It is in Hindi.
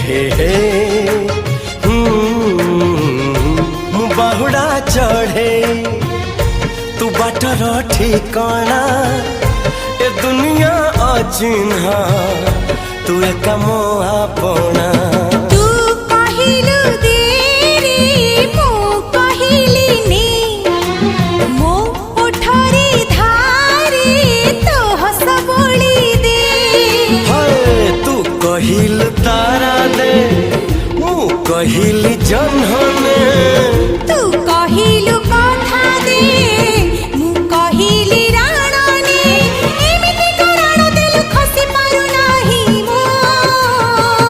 हे हे बाहुड़ा चढ़े तू बाटर ठिकाना ए दुनिया अचिन्हा तू एक मोआ पोना कहिल तारा दे मु कहिल जन्हने